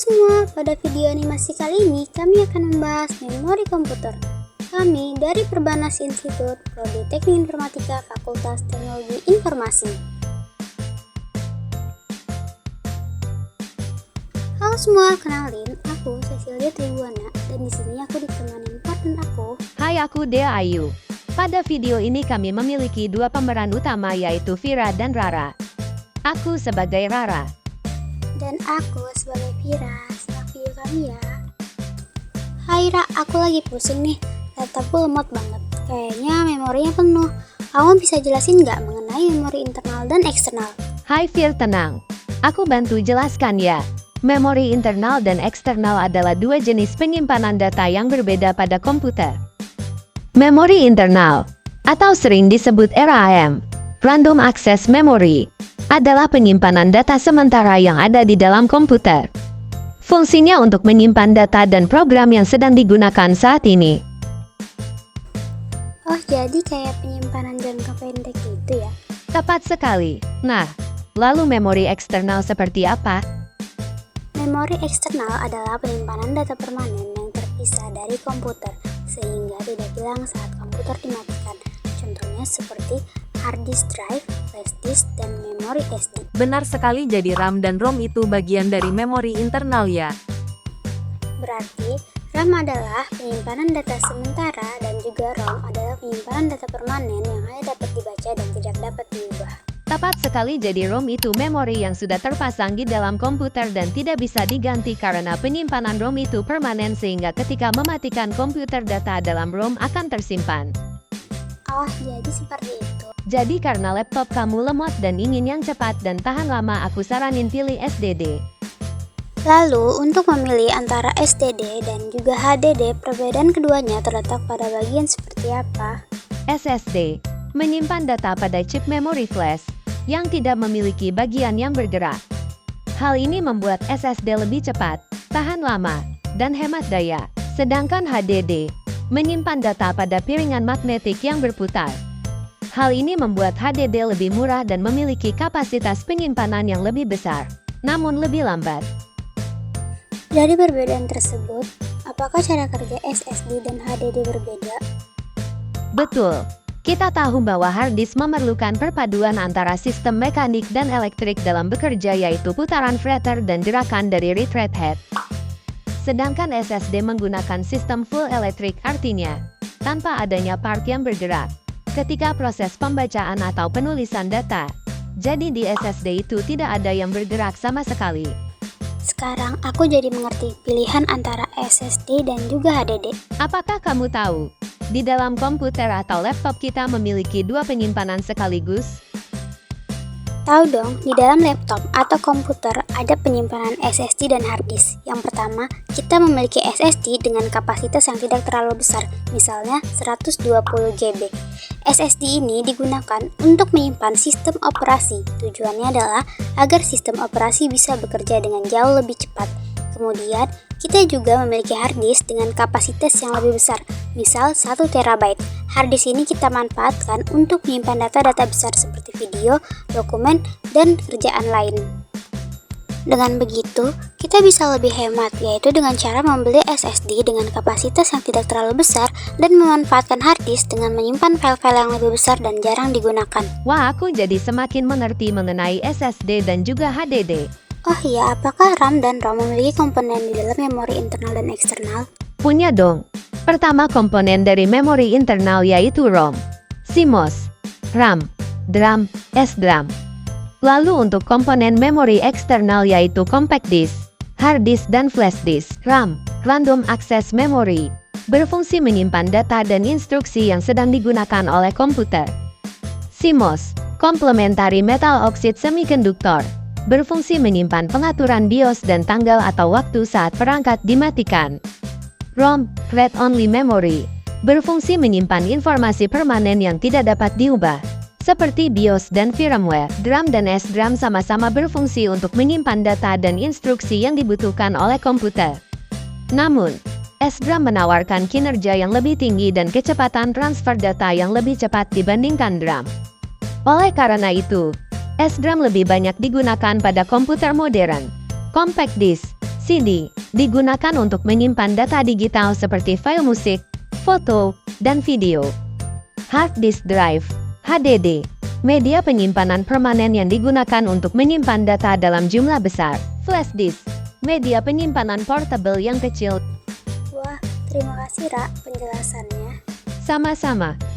semua, pada video animasi kali ini kami akan membahas memori komputer. Kami dari Perbanas Institut, Prodi Teknik Informatika, Fakultas Teknologi Informasi. Halo semua, kenalin, aku Cecilia Tribuana dan di sini aku ditemani partner aku. Hai, aku Dea Ayu. Pada video ini kami memiliki dua pemeran utama yaitu Vira dan Rara. Aku sebagai Rara. Dan aku sebagai Vira, simak video kami ya. Hai Ra, aku lagi pusing nih, laptopku lemot banget. Kayaknya memorinya penuh. Kamu bisa jelasin nggak mengenai memori internal dan eksternal? Hai Vir, tenang. Aku bantu jelaskan ya. Memori internal dan eksternal adalah dua jenis penyimpanan data yang berbeda pada komputer. Memori internal, atau sering disebut RAM, Random Access Memory, adalah penyimpanan data sementara yang ada di dalam komputer. Fungsinya untuk menyimpan data dan program yang sedang digunakan saat ini. Oh, jadi kayak penyimpanan jangka pendek gitu ya? Tepat sekali. Nah, lalu memori eksternal seperti apa? Memori eksternal adalah penyimpanan data permanen yang terpisah dari komputer, sehingga tidak hilang saat komputer dimatikan. Contohnya seperti hard disk drive, flash disk, dan memori SD. Benar sekali, jadi RAM dan ROM itu bagian dari memori internal ya. Berarti, RAM adalah penyimpanan data sementara dan juga ROM adalah penyimpanan data permanen yang hanya dapat dibaca dan tidak dapat diubah. Tepat sekali, jadi ROM itu memori yang sudah terpasang di dalam komputer dan tidak bisa diganti karena penyimpanan ROM itu permanen sehingga ketika mematikan komputer data dalam ROM akan tersimpan. Oh, jadi seperti itu. Jadi karena laptop kamu lemot dan ingin yang cepat dan tahan lama, aku saranin pilih SDD. Lalu, untuk memilih antara SSD dan juga HDD, perbedaan keduanya terletak pada bagian seperti apa? SSD menyimpan data pada chip memori flash yang tidak memiliki bagian yang bergerak. Hal ini membuat SSD lebih cepat, tahan lama, dan hemat daya. Sedangkan HDD menyimpan data pada piringan magnetik yang berputar. Hal ini membuat HDD lebih murah dan memiliki kapasitas penyimpanan yang lebih besar, namun lebih lambat. Dari perbedaan tersebut, apakah cara kerja SSD dan HDD berbeda? Betul. Kita tahu bahwa hard disk memerlukan perpaduan antara sistem mekanik dan elektrik dalam bekerja, yaitu putaran Fretter dan gerakan dari retread head. Sedangkan SSD menggunakan sistem full elektrik, artinya tanpa adanya part yang bergerak ketika proses pembacaan atau penulisan data. Jadi di SSD itu tidak ada yang bergerak sama sekali. Sekarang aku jadi mengerti pilihan antara SSD dan juga HDD. Apakah kamu tahu, di dalam komputer atau laptop kita memiliki dua penyimpanan sekaligus? Tahu dong, di dalam laptop atau komputer ada penyimpanan SSD dan hard disk. Yang pertama, kita memiliki SSD dengan kapasitas yang tidak terlalu besar, misalnya 120 GB. SSD ini digunakan untuk menyimpan sistem operasi. Tujuannya adalah agar sistem operasi bisa bekerja dengan jauh lebih cepat. Kemudian, kita juga memiliki hard disk dengan kapasitas yang lebih besar, misal 1 TB. Hard disk ini kita manfaatkan untuk menyimpan data-data besar seperti video, dokumen, dan kerjaan lain. Dengan begitu, kita bisa lebih hemat, yaitu dengan cara membeli SSD dengan kapasitas yang tidak terlalu besar dan memanfaatkan hard disk dengan menyimpan file-file yang lebih besar dan jarang digunakan. Wah, aku jadi semakin mengerti mengenai SSD dan juga HDD. Oh iya, apakah RAM dan ROM memiliki komponen di dalam memori internal dan eksternal? Punya dong. Pertama, komponen dari memori internal yaitu ROM, CMOS, RAM, DRAM, SDRAM. Lalu untuk komponen memori eksternal yaitu compact disk, hard disk, dan flash disk. RAM, Random Access Memory, berfungsi menyimpan data dan instruksi yang sedang digunakan oleh komputer. CMOS, Complementary Metal Oxide Semiconductor, berfungsi menyimpan pengaturan BIOS dan tanggal atau waktu saat perangkat dimatikan. ROM, Read Only Memory, berfungsi menyimpan informasi permanen yang tidak dapat diubah, seperti BIOS dan firmware. DRAM dan SDRAM sama-sama berfungsi untuk menyimpan data dan instruksi yang dibutuhkan oleh komputer. Namun, SDRAM menawarkan kinerja yang lebih tinggi dan kecepatan transfer data yang lebih cepat dibandingkan DRAM. Oleh karena itu, SDRAM lebih banyak digunakan pada komputer modern. Compact disk, CD digunakan untuk menyimpan data digital seperti file musik, foto, dan video. Hard disk drive, HDD, media penyimpanan permanen yang digunakan untuk menyimpan data dalam jumlah besar. Flash disk, media penyimpanan portable yang kecil. Wah, terima kasih Ra penjelasannya. Sama-sama.